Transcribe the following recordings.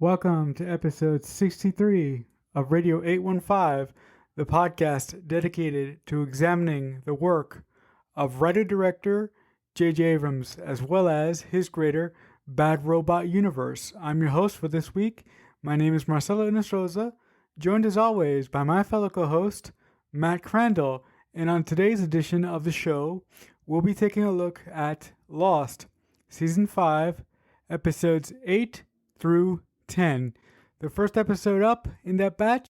Welcome to episode 63 of Radio 815, the podcast dedicated to examining the work of writer-director J.J. Abrams, as well as his greater Bad Robot universe. I'm your host for this week. My name is Marcelo Inestroza, joined as always by my fellow co-host, Matt Crandall. And on today's edition of the show, we'll be taking a look at Lost, Season 5, Episodes 8 through 10. The first episode up in that batch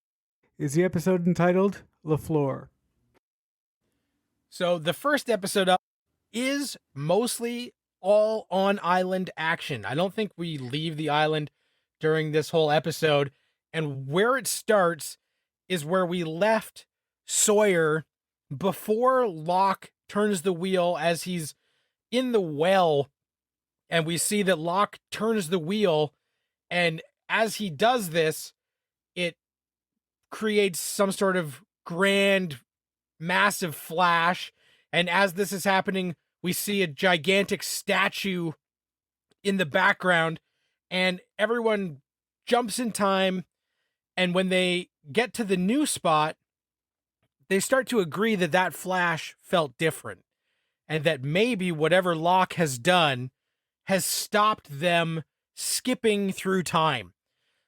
is the episode entitled LaFleuer. So the first episode up is mostly all on island action. I don't think we leave the island during this whole episode. And where it starts is where we left Sawyer before Locke turns the wheel as he's in the well. And we see that Locke turns the wheel, and as he does this, it creates some sort of grand, massive flash. And as this is happening, we see a gigantic statue in the background, and everyone jumps in time. And when they get to the new spot, they start to agree that that flash felt different, and that maybe whatever Locke has done has stopped them skipping through time.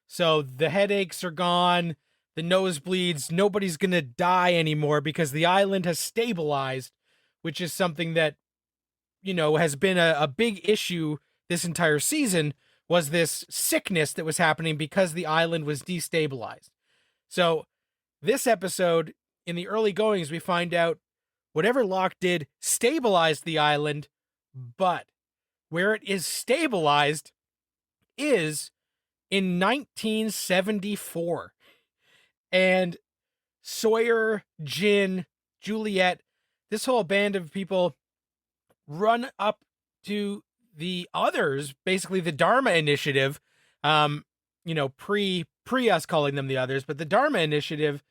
So the headaches are gone, the nosebleeds, nobody's going to die anymore because the island has stabilized, which is something that, has been a big issue this entire season, was this sickness that was happening because the island was destabilized. So this episode, in the early goings, we find out whatever Locke did stabilized the island, but where it is stabilized is in 1974. And Sawyer, Jin, Juliet, this whole band of people run up to the others, basically the Dharma Initiative, pre us calling them the others, but the Dharma Initiative,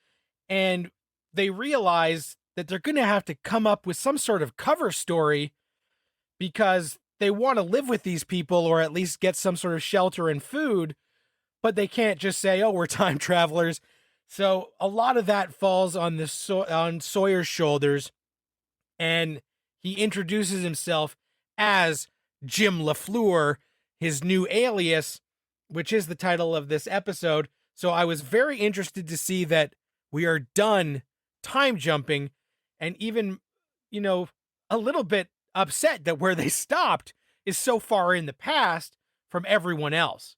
and they realize that they're going to have to come up with some sort of cover story because they want to live with these people or at least get some sort of shelter and food, but they can't just say, oh, we're time travelers. So a lot of that falls on on Sawyer's shoulders, and he introduces himself as Jim LaFleur, his new alias, which is the title of this episode. So I was very interested to see that we are done time jumping, and even, a little bit upset that where they stopped is so far in the past from everyone else.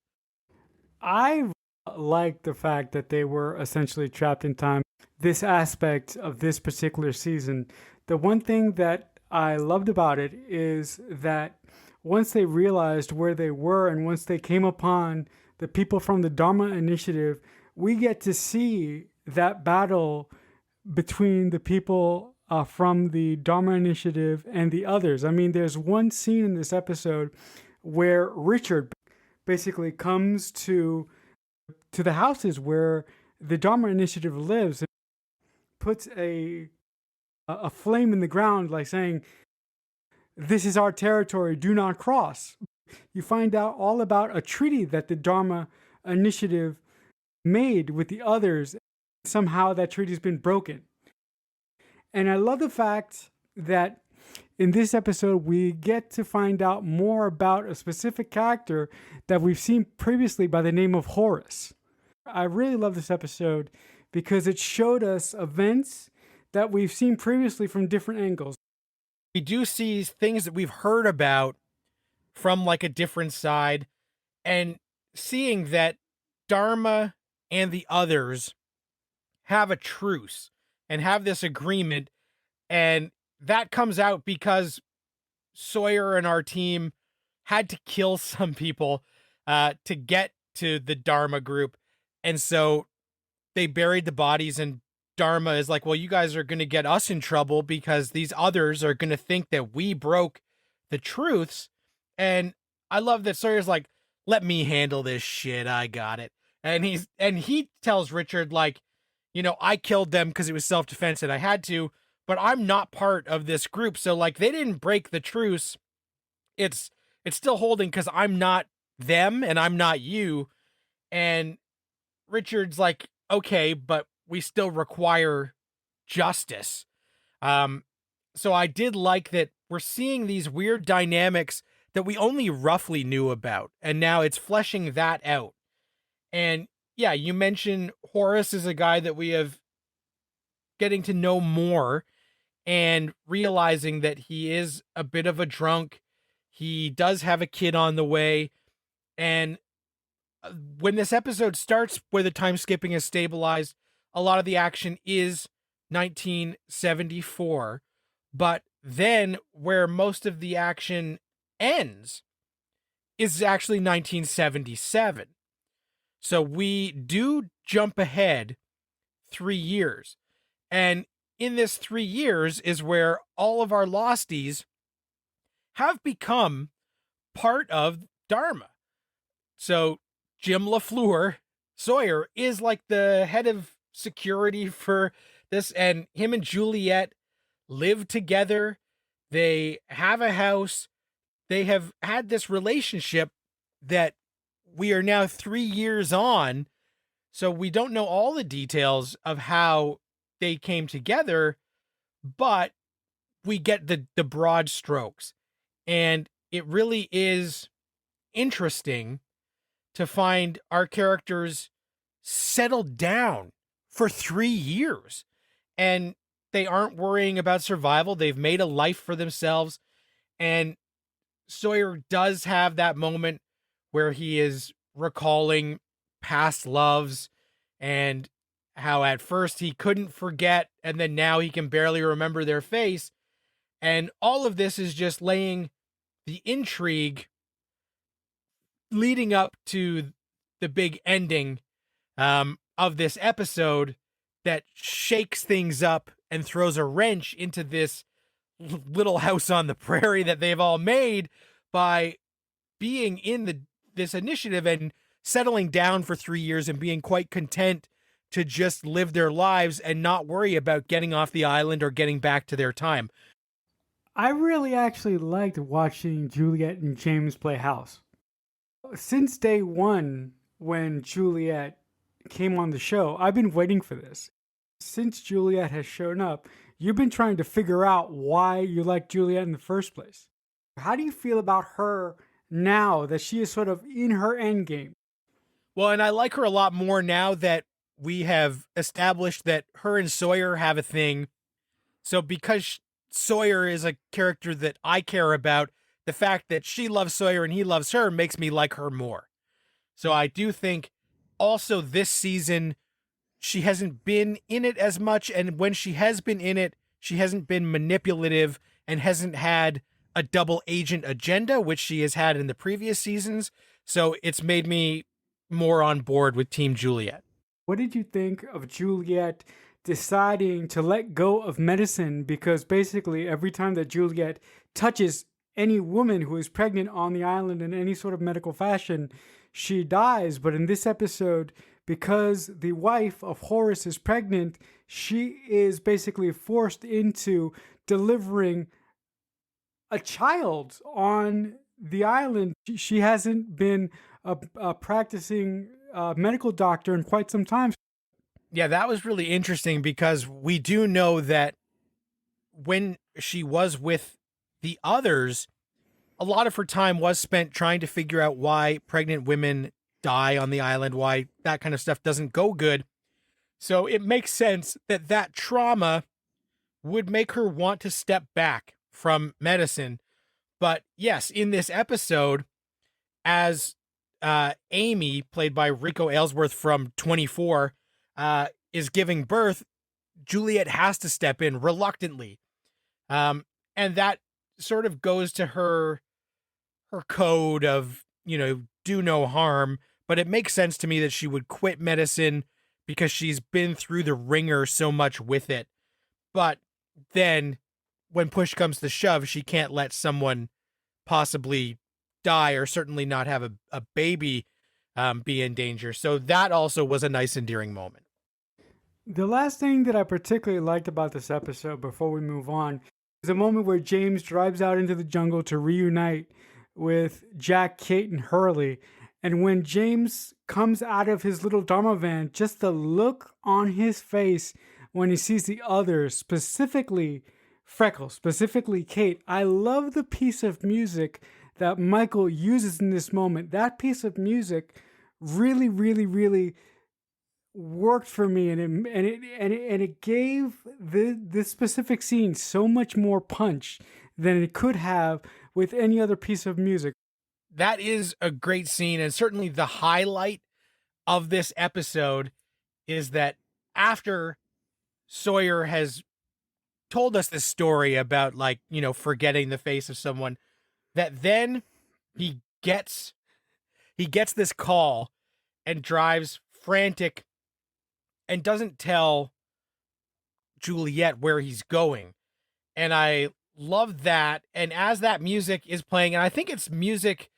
I like the fact that they were essentially trapped in time. This aspect of this particular season, the one thing that I loved about it is that once they realized where they were and once they came upon the people from the Dharma Initiative, we get to see that battle between the people from the Dharma Initiative and the others. I mean, there's one scene in this episode where Richard basically comes to the houses where the Dharma Initiative lives and puts a flame in the ground, like saying, "This is our territory, do not cross." You find out all about a treaty that the Dharma Initiative made with the others. Somehow that treaty's been broken. And I love the fact that in this episode, we get to find out more about a specific character that we've seen previously by the name of Horace. I really love this episode because it showed us events that we've seen previously from different angles. We do see things that we've heard about from like a different side, and seeing that Dharma and the others have a truce and have this agreement, and that comes out because Sawyer and our team had to kill some people to get to the Dharma group, and so they buried the bodies, and Dharma is like, well, you guys are going to get us in trouble because these others are going to think that we broke the truths. And I love that Sawyer's like, let me handle this shit, I got it. And he tells Richard, like, I killed them because it was self-defense and I had to, but I'm not part of this group. So like, they didn't break the truce. It's still holding because I'm not them and I'm not you. And Richard's like, okay, but we still require justice. Um, so I did like that we're seeing these weird dynamics that we only roughly knew about, and now it's fleshing that out. And yeah, you mentioned Horace is a guy that we have getting to know more and realizing that he is a bit of a drunk. He does have a kid on the way. And when this episode starts, where the time skipping is stabilized, a lot of the action is 1974. But then where most of the action ends is actually 1977. So we do jump ahead 3 years. And in this 3 years is where all of our losties have become part of Dharma. So Jim LaFleur, Sawyer, is like the head of security for this, and him and Juliet live together. They have a house. They have had this relationship that we are now 3 years on. So we don't know all the details of how they came together, but we get the broad strokes. And it really is interesting to find our characters settled down for 3 years, and they aren't worrying about survival. They've made a life for themselves. And Sawyer does have that moment where he is recalling past loves and how at first he couldn't forget, and then now he can barely remember their face. And all of this is just laying the intrigue leading up to the big ending of this episode that shakes things up and throws a wrench into this little house on the prairie that they've all made by being in this initiative and settling down for 3 years and being quite content to just live their lives and not worry about getting off the island or getting back to their time. I really actually liked watching Juliet and James play house. Since day one, when Juliet came on the show, I've been waiting for this. Since Juliet has shown up, you've been trying to figure out why you like Juliet in the first place. How do you feel about her now that she is sort of in her end game? Well, and I like her a lot more now that we have established that her and Sawyer have a thing. So because Sawyer is a character that I care about, the fact that she loves Sawyer and he loves her makes me like her more. So I do think also this season, she hasn't been in it as much. And when she has been in it, she hasn't been manipulative and hasn't had a double agent agenda, which she has had in the previous seasons. So it's made me more on board with Team Juliet. What did you think of Juliet deciding to let go of medicine? Because basically, every time that Juliet touches any woman who is pregnant on the island in any sort of medical fashion, she dies. But in this episode, because the wife of Horace is pregnant, she is basically forced into delivering a child on the island. She hasn't been a practicing medical doctor in quite some time. Yeah, that was really interesting because we do know that when she was with the others, a lot of her time was spent trying to figure out why pregnant women die on the island, why that kind of stuff doesn't go good. So it makes sense that that trauma would make her want to step back from medicine. But yes, in this episode, as Amy, played by Rico Aylesworth from 24, is giving birth, Juliet has to step in reluctantly. And that sort of goes to her code of, do no harm. But it makes sense to me that she would quit medicine because she's been through the ringer so much with it. But then when push comes to shove, she can't let someone possibly die or certainly not have a baby be in danger. So that also was a nice, endearing moment. The last thing that I particularly liked about this episode before we move on is a moment where James drives out into the jungle to reunite with Jack, Kate, and Hurley. And when James comes out of his little Dharma van, just the look on his face when he sees the others, specifically Freckles, specifically Kate. I love the piece of music that Michael uses in this moment. That piece of music really, really, really worked for me, and it gave this specific scene so much more punch than it could have with any other piece of music. That is a great scene, and certainly the highlight of this episode is that after Sawyer has told us this story about, like, forgetting the face of someone, that then he gets this call and drives frantic and doesn't tell Juliet where he's going. And I love that. And as that music is playing, and I think it's music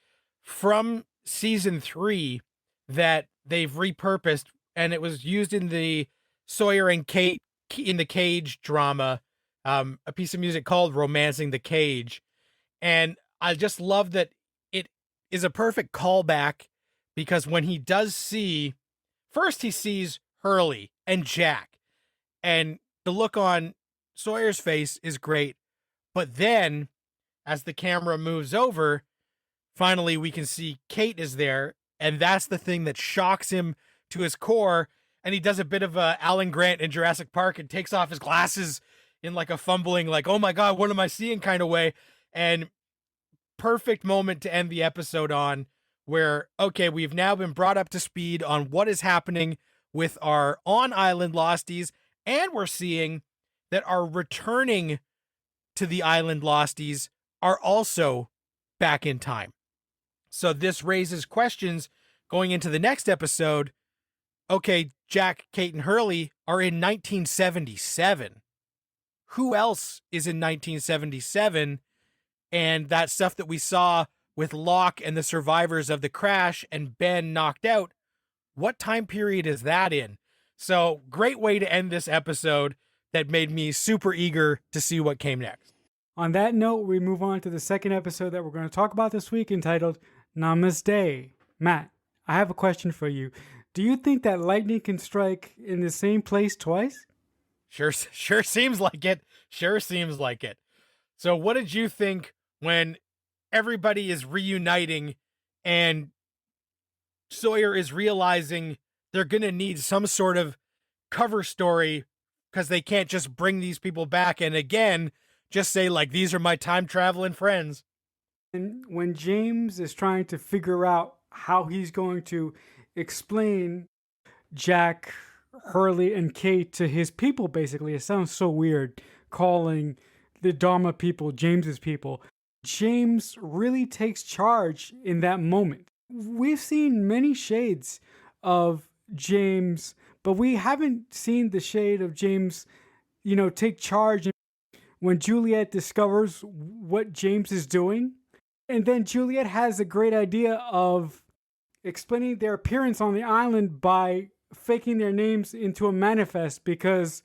from season 3 that they've repurposed, and it was used in the Sawyer and Kate in the Cage drama, a piece of music called Romancing the Cage. And I just love that it is a perfect callback, because when he does see, first he sees Hurley and Jack, and the look on Sawyer's face is great. But then as the camera moves over, finally we can see Kate is there. And that's the thing that shocks him to his core. And he does a bit of Alan Grant in Jurassic Park and takes off his glasses in like a fumbling, like, oh my God, what am I seeing kind of way. And perfect moment to end the episode on, where, okay, we've now been brought up to speed on what is happening with our on-island losties, and we're seeing that our returning to the island losties are also back in time. So this raises questions going into the next episode. Okay, Jack, Kate, and Hurley are in 1977. Who else is in 1977? And that stuff that we saw with Locke and the survivors of the crash and Ben knocked out, what time period is that in? So great way to end this episode that made me super eager to see what came next. On that note, we move on to the second episode that we're going to talk about this week, entitled Namaste. Matt, I have a question for you. Do you think that lightning can strike in the same place twice? Sure seems like it. Sure seems like it. So what did you think when everybody is reuniting and Sawyer is realizing they're going to need some sort of cover story, because they can't just bring these people back and again just say, like, these are my time traveling friends? And when James is trying to figure out how he's going to explain Jack, Hurley, and Kate to his people, basically, it sounds so weird calling the Dharma people James's people. James really takes charge in that moment. We've seen many shades of James, but we haven't seen the shade of James, take charge when Juliet discovers what James is doing. And then Juliet has a great idea of explaining their appearance on the island by faking their names into a manifest, because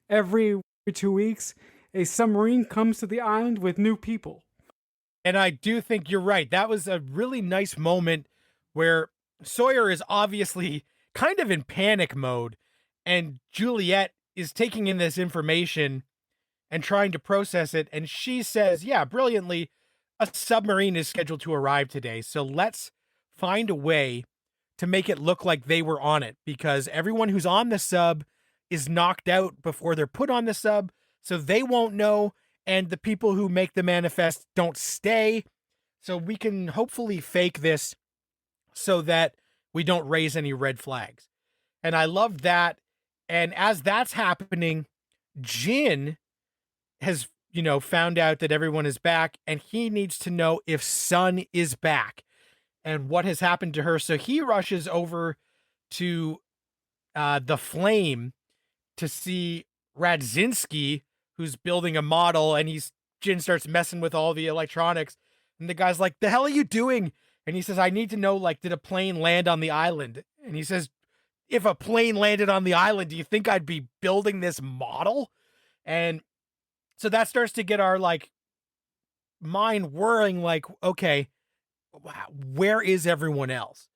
every 2 weeks, a submarine comes to the island with new people. And I do think you're right. That was a really nice moment where Sawyer is obviously kind of in panic mode, and Juliet is taking in this information and trying to process it. And she says, yeah, brilliantly, a submarine is scheduled to arrive today. So let's find a way to make it look like they were on it, because everyone who's on the sub is knocked out before they're put on the sub. So they won't know. And the people who make the manifest don't stay. So we can hopefully fake this so that we don't raise any red flags. And I love that. And as that's happening, Jin has, found out that everyone is back, and he needs to know if Sun is back and what has happened to her. So he rushes over to the Flame to see Radzinski, who's building a model, and Jin starts messing with all the electronics. And the guy's like, the hell are you doing? And he says, I need to know, like, did a plane land on the island? And he says, if a plane landed on the island, do you think I'd be building this model? And so that starts to get our, like, mind whirring, like, okay, where is everyone else?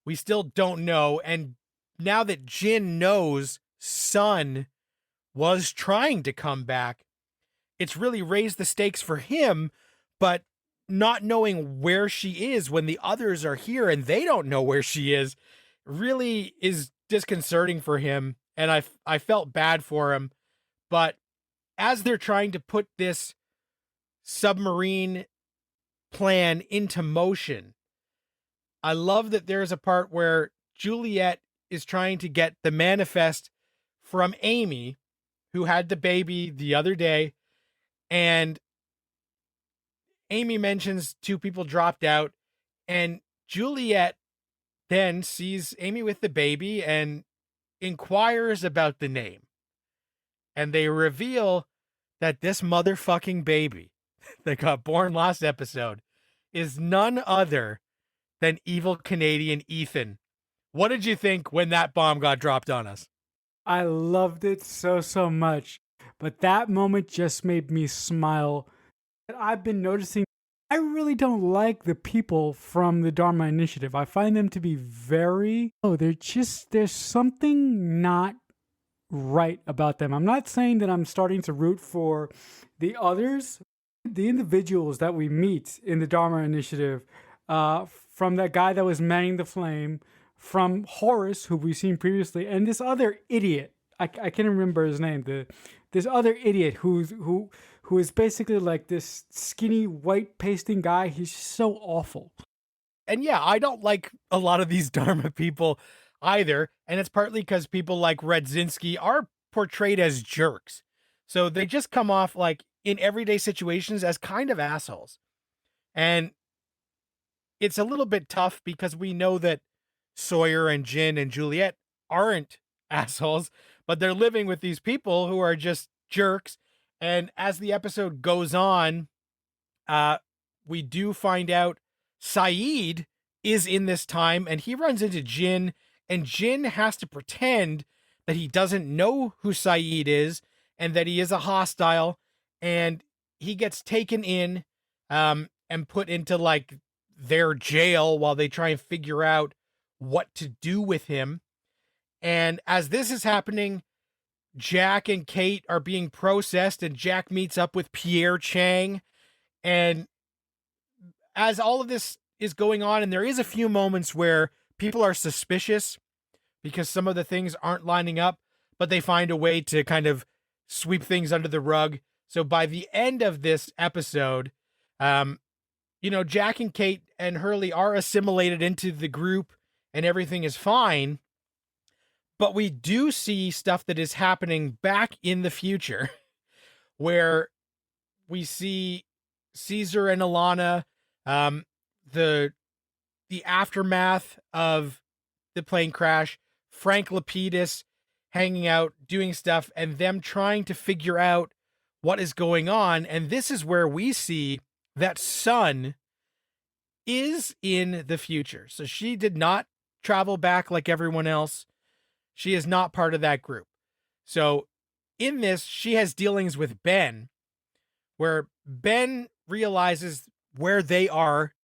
We still don't know. And now that Jin knows Sun was trying to come back, it's really raised the stakes for him, but not knowing where she is when the others are here and they don't know where she is really is disconcerting for him. And I felt bad for him. But as they're trying to put this submarine plan into motion, I love that there's a part where Juliet is trying to get the manifest from Amy, who had the baby the other day, and Amy mentions two people dropped out, and Juliet then sees Amy with the baby and inquires about the name. And they reveal that this motherfucking baby that got born last episode is none other than evil Canadian Ethan. What did you think when that bomb got dropped on us? I loved it so, so much. But that moment just made me smile. I've been noticing I really don't like the people from the Dharma Initiative. I find them to be there's something not right about them. I'm not saying that I'm starting to root for the others, the individuals that we meet in the Dharma Initiative, from that guy that was manning the flame, from Horace, who we've seen previously, and this other idiot. I can't remember his name. This other idiot who is basically like this skinny white pasting guy. He's so awful. And yeah, I don't like a lot of these Dharma people either. And it's partly because people like Redzinski are portrayed as jerks. So they just come off like in everyday situations as kind of assholes. And it's a little bit tough because we know that Sawyer and Jin and Juliet aren't assholes, but they're living with these people who are just jerks. And as the episode goes on, we do find out Saeed is in this time and he runs into Jin, and Jin has to pretend that he doesn't know who Saeed is and that he is a hostile, and he gets taken in and put into like their jail while they try and figure out what to do with him. And as this is happening, Jack and Kate are being processed, and Jack meets up with Pierre Chang. And as all of this is going on, and there is a few moments where people are suspicious because some of the things aren't lining up, but they find a way to kind of sweep things under the rug. So by the end of this episode, Jack and Kate and Hurley are assimilated into the group and everything is fine. But we do see stuff that is happening back in the future where we see Caesar and Alana, the aftermath of the plane crash, Frank Lapidus hanging out, doing stuff, and them trying to figure out what is going on. And this is where we see that Sun is in the future. So she did not travel back like everyone else. She is not part of that group. So in this, she has dealings with Ben, where Ben realizes where they are.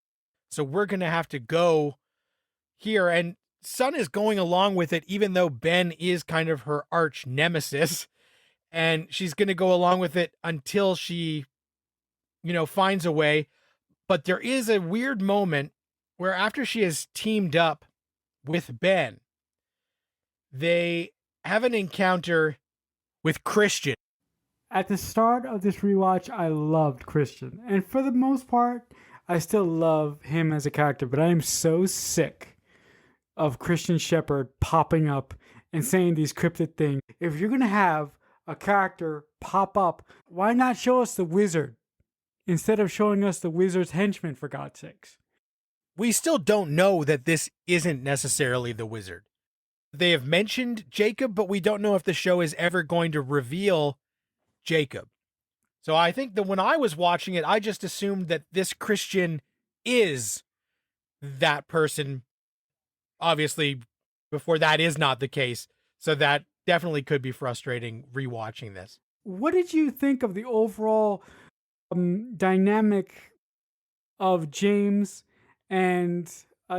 So we're going to have to go here. And Sun is going along with it, even though Ben is kind of her arch nemesis. And she's going to go along with it until she, finds a way. But there is a weird moment where after she has teamed up with Ben, they have an encounter with Christian. At the start of this rewatch, I loved Christian. And for the most part, I still love him as a character. But I am so sick of Christian Shepherd popping up and saying these cryptic things. If you're going to have a character pop up, why not show us the wizard instead of showing us the wizard's henchman, for God's sakes? We still don't know that this isn't necessarily the wizard. They have mentioned Jacob, but we don't know if the show is ever going to reveal Jacob. So I think that when I was watching it, I just assumed that this Christian is that person. Obviously, before that is not the case. So that definitely could be frustrating rewatching this. What did you think of the overall dynamic of James and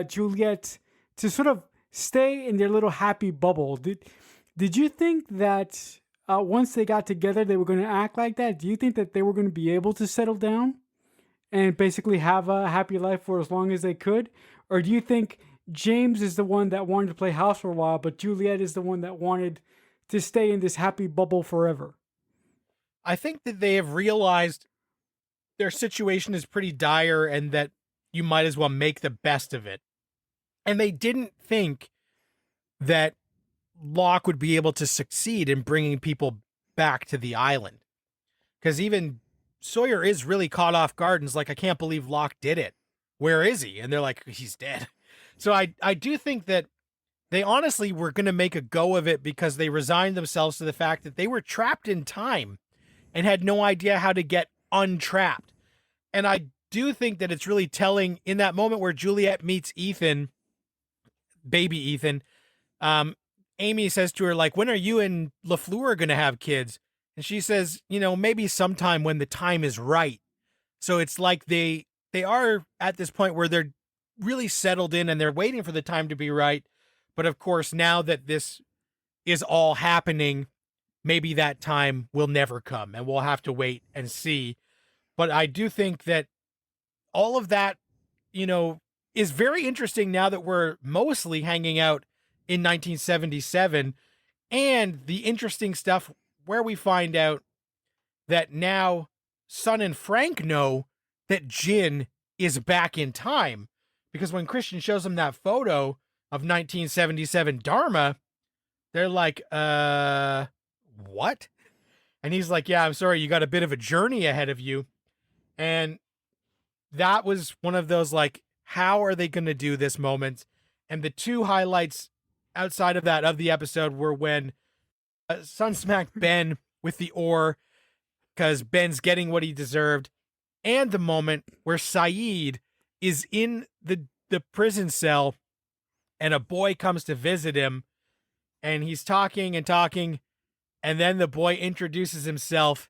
Juliet to sort of stay in their little happy bubble. Did you think that once they got together, they were going to act like that? Do you think that they were going to be able to settle down and basically have a happy life for as long as they could? Or do you think James is the one that wanted to play house for a while, but Juliet is the one that wanted to stay in this happy bubble forever? I think that they have realized their situation is pretty dire and that you might as well make the best of it. And they didn't think that Locke would be able to succeed in bringing people back to the island. Because even Sawyer is really caught off guard and is like, I can't believe Locke did it. Where is he? And they're like, he's dead. So I do think that they honestly were going to make a go of it because they resigned themselves to the fact that they were trapped in time and had no idea how to get untrapped. And I do think that it's really telling in that moment where Juliet meets Ethan, baby Ethan, Amy says to her, like, when are you and LaFleur going to have kids? And she says, maybe sometime when the time is right. So it's like they are at this point where they're really settled in and they're waiting for the time to be right. But of course, now that this is all happening, maybe that time will never come and we'll have to wait and see. But I do think that all of that, is very interesting now that we're mostly hanging out in 1977, and the interesting stuff where we find out that now Sun and Frank know that Jin is back in time, because when Christian shows them that photo of 1977 Dharma, they're like, what? And he's like, yeah, I'm sorry, you got a bit of a journey ahead of you. And that was one of those, like, how are they going to do this moments? And the two highlights outside of that of the episode were when Sun smacked Ben with the oar because Ben's getting what he deserved, and the moment where Saeed is in the prison cell and a boy comes to visit him and he's talking and talking, and then the boy introduces himself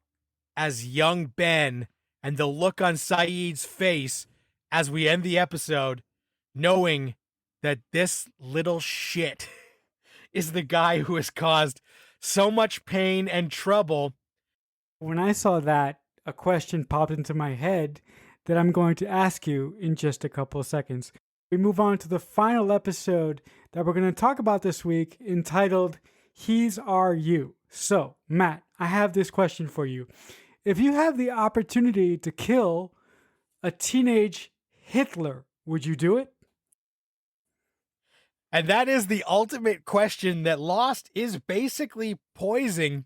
as young Ben, and the look on Saeed's face as we end the episode, knowing that this little shit is the guy who has caused so much pain and trouble. When I saw that, a question popped into my head that I'm going to ask you in just a couple of seconds. We move on to the final episode that we're going to talk about this week, entitled He's Our You. So, Matt, I have this question for you. If you have the opportunity to kill a teenage Hitler, would you do it? And that is the ultimate question that Lost is basically poising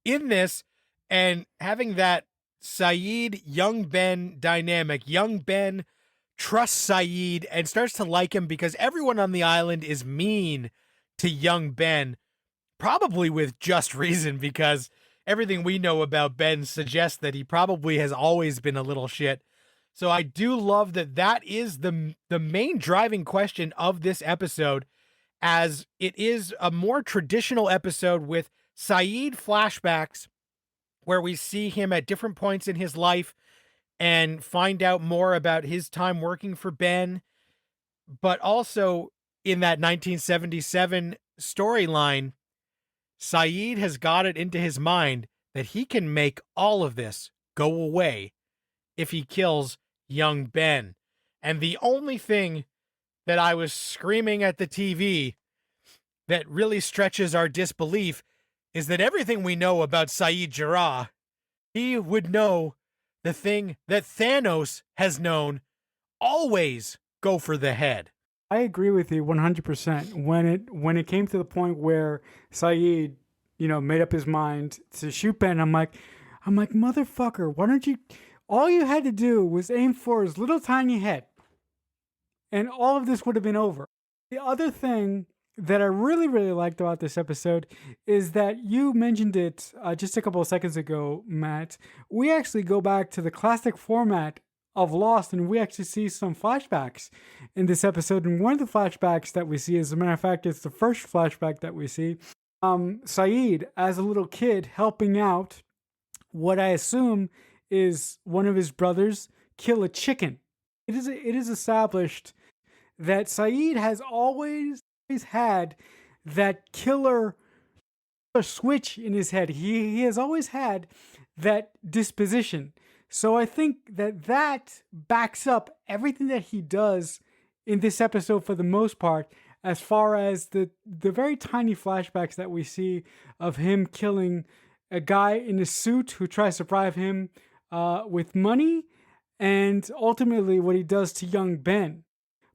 in this, and having that Saeed young Ben dynamic. Young Ben trusts Saeed and starts to like him because everyone on the island is mean to young Ben, probably with just reason, because everything we know about Ben suggests that he probably has always been a little shit. So I do love that is the main driving question of this episode, as it is a more traditional episode with Saeed flashbacks where we see him at different points in his life and find out more about his time working for Ben. But also in that 1977 storyline, Saeed has got it into his mind that he can make all of this go away if he kills young Ben. And the only thing that I was screaming at the TV that really stretches our disbelief is that everything we know about Saeed Jarrah, he would know the thing that Thanos has known: always go for the head. I agree with you 100%. When it came to the point where Saeed, made up his mind to shoot Ben, I'm like, motherfucker, why don't you? All you had to do was aim for his little tiny head, and all of this would have been over. The other thing that I really, really liked about this episode is that you mentioned it just a couple of seconds ago, Matt. We actually go back to the classic format of Lost, and we actually see some flashbacks in this episode. And one of the flashbacks that we see, as a matter of fact, it's the first flashback that we see, Saeed as a little kid helping out what I assume is one of his brothers kill a chicken. It is established that Saeed has always had that killer switch in his head. He has always had that disposition. So I think that that backs up everything that he does in this episode for the most part, as far as the very tiny flashbacks that we see of him killing a guy in a suit who tries to bribe him with money, and ultimately what he does to young Ben.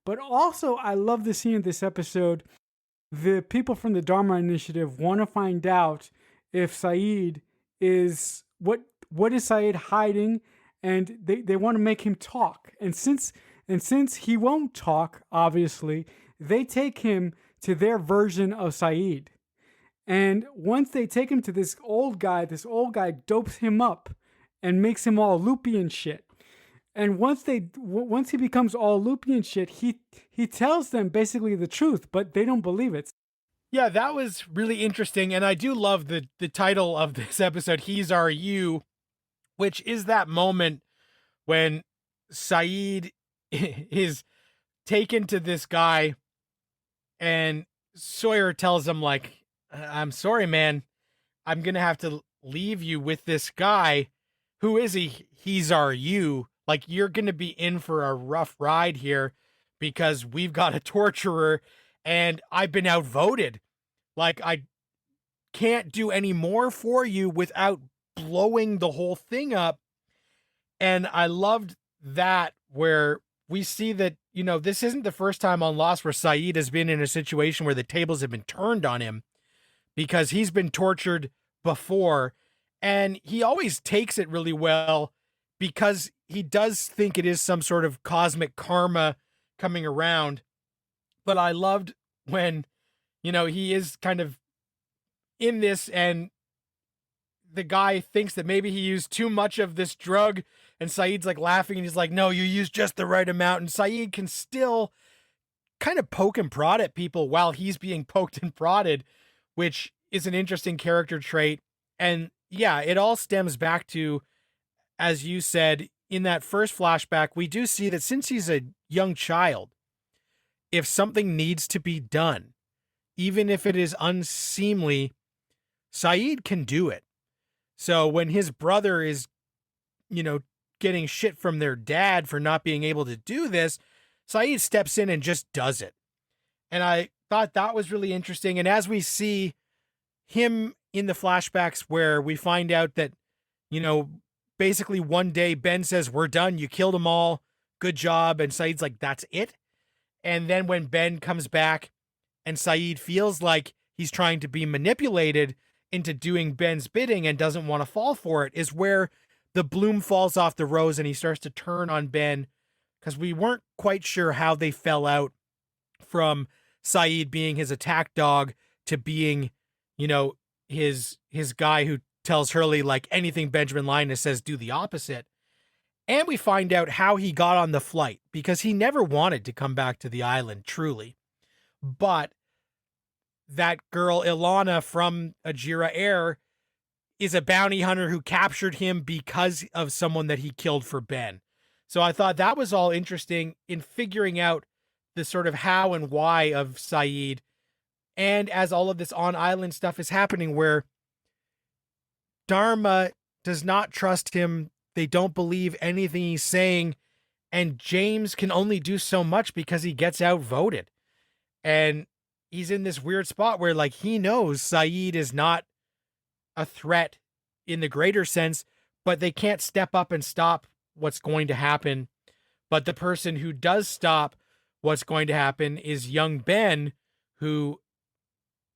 But also, I love the scene in this episode. The people from the Dharma Initiative want to find out if Saeed is what is Saeed hiding, and they want to make him talk. And since he won't talk, obviously, they take him to their version of Saeed. And once they take him to this old guy dopes him up and makes him all loopy and shit. And once he becomes all loopy and shit, he tells them basically the truth, but they don't believe it. Yeah, that was really interesting. And I do love the title of this episode, He's Our You, which is that moment when Saeed is taken to this guy and Sawyer tells him, like, I'm sorry, man. I'm going to have to leave you with this guy. Who is he? He's our you. Like, you're going to be in for a rough ride here because we've got a torturer and I've been outvoted. Like, I can't do any more for you without blowing the whole thing up. And I loved that, where we see that, you know, this isn't the first time on Lost where Saeed has been in a situation where the tables have been turned on him, because he's been tortured before and he always takes it really well because he does think it is some sort of cosmic karma coming around. But I loved when, you know, he is kind of in this and the guy thinks that maybe he used too much of this drug, and Saeed's like laughing and he's like, no, you used just the right amount. And Saeed can still kind of poke and prod at people while he's being poked and prodded, which is an interesting character trait. And yeah, it all stems back to, as you said, in that first flashback, we do see that since he's a young child, if something needs to be done, even if it is unseemly, Saeed can do it. So when his brother is, you know, getting shit from their dad for not being able to do this, Saeed steps in and just does it. And I thought that was really interesting. And as we see him in the flashbacks where we find out that, you know, basically one day Ben says, we're done. You killed them all. Good job. And Saeed's like, that's it. And then when Ben comes back and Saeed feels like he's trying to be manipulated into doing Ben's bidding and doesn't want to fall for it, is where the bloom falls off the rose and he starts to turn on Ben, because we weren't quite sure how they fell out from Saeed being his attack dog to being, you know, his guy who tells Hurley, like, anything Benjamin Linus says, do the opposite. And we find out how he got on the flight, because he never wanted to come back to the island, truly. But that girl, Ilana from Ajira Air, is a bounty hunter who captured him because of someone that he killed for Ben. So I thought that was all interesting in figuring out the sort of how and why of Saeed. And as all of this on-island stuff is happening, where Dharma does not trust him, they don't believe anything he's saying, and James can only do so much because he gets outvoted. And he's in this weird spot where, like, he knows Saeed is not a threat in the greater sense, but they can't step up and stop what's going to happen. But the person who does stop what's going to happen is young Ben, who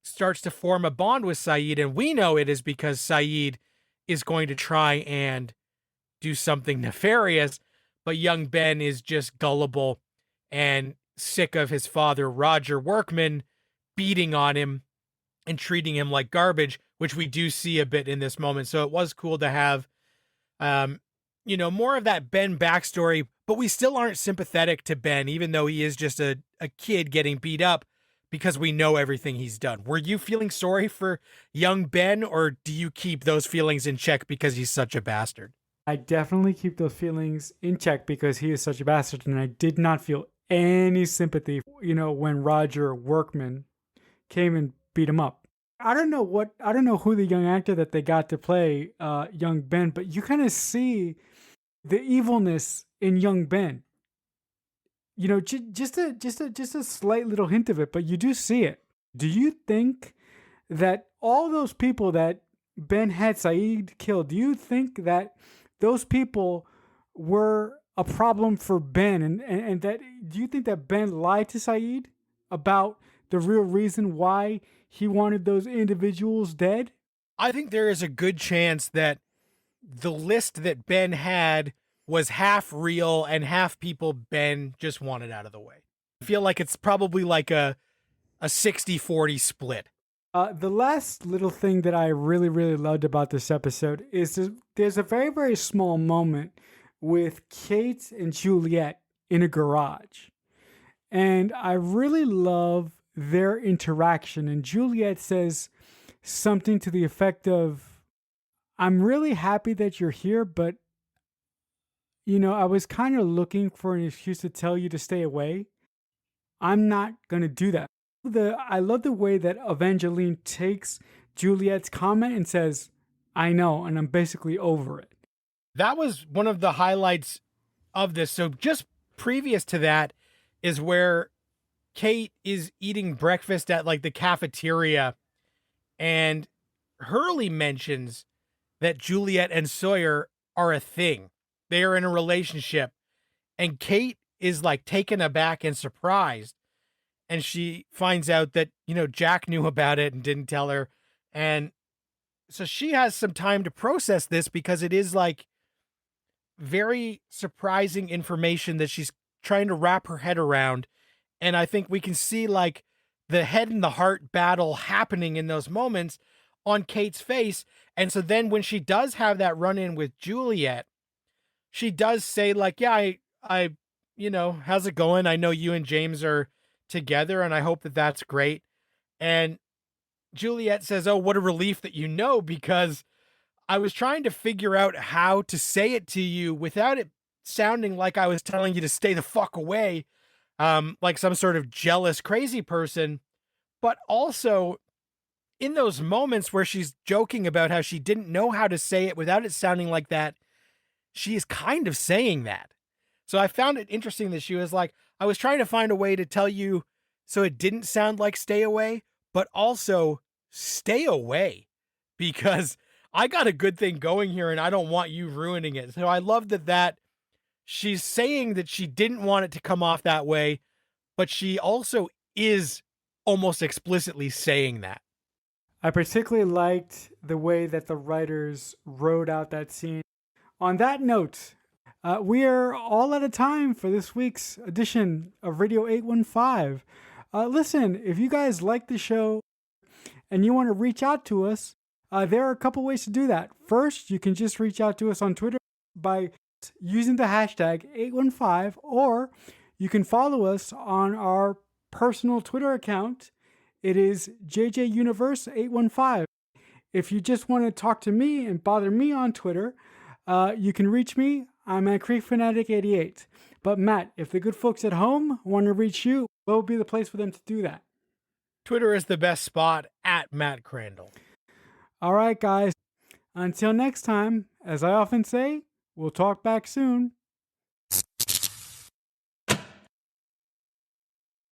starts to form a bond with Saeed. And we know it is because Saeed is going to try and do something nefarious, but young Ben is just gullible and sick of his father, Roger Workman, beating on him and treating him like garbage, which we do see a bit in this moment. So it was cool to have, you know, more of that Ben backstory, but we still aren't sympathetic to Ben, even though he is just a kid getting beat up, because we know everything he's done. Were you feeling sorry for young Ben, or do you keep those feelings in check because he's such a bastard? I definitely keep those feelings in check because he is such a bastard, and I did not feel any sympathy, when Roger Workman came and beat him up. I don't know who the young actor that they got to play young Ben, but you kind of see the evilness in young Ben. Just a slight little hint of it, but you do see it. Do you think that all those people that Ben had Saeed killed, do you think that those people were a problem for Ben, and that do you think that Ben lied to Saeed about the real reason why he wanted those individuals dead? I think there is a good chance that the list that Ben had was half real and half people Ben just wanted out of the way. I feel like it's probably like a 60-40 split. The last little thing that I really, really loved about this episode is there's a very, very small moment with Kate and Juliet in a garage. And I really love their interaction. And Juliet says something to the effect of, I'm really happy that you're here, but, I was kind of looking for an excuse to tell you to stay away. I'm not going to do that. I love the way that Evangeline takes Juliet's comment and says, I know, and I'm basically over it. That was one of the highlights of this. So just previous to that is where Kate is eating breakfast at like the cafeteria, and Hurley mentions that Juliet and Sawyer are a thing. They are in a relationship. And Kate is like taken aback and surprised. And she finds out that, Jack knew about it and didn't tell her. And so she has some time to process this because it is like very surprising information that she's trying to wrap her head around. And I think we can see like the head and the heart battle happening in those moments on Kate's face. And so then when she does have that run in with Juliet, she does say like, yeah, I, how's it going? I know you and James are together and I hope that that's great. And Juliet says, oh, what a relief that because I was trying to figure out how to say it to you without it sounding like I was telling you to stay the fuck away, like some sort of jealous, crazy person. But also in those moments where she's joking about how she didn't know how to say it without it sounding like that, she is kind of saying that. So I found it interesting that she was like, I was trying to find a way to tell you so it didn't sound like stay away, but also stay away because I got a good thing going here and I don't want you ruining it. So I love that she's saying that she didn't want it to come off that way, but she also is almost explicitly saying that. I particularly liked the way that the writers wrote out that scene. On that note, we are all out of time for this week's edition of Radio 815. Listen, if you guys like the show and you want to reach out to us, there are a couple ways to do that. First, you can just reach out to us on Twitter by using the hashtag 815, or you can follow us on our personal Twitter account. It is JJUniverse815. If you just want to talk to me and bother me on Twitter, you can reach me. I'm at CreekFanatic88. But Matt, if the good folks at home want to reach you, what would be the place for them to do that? Twitter is the best spot at Matt Crandall. All right, guys. Until next time, as I often say, we'll talk back soon.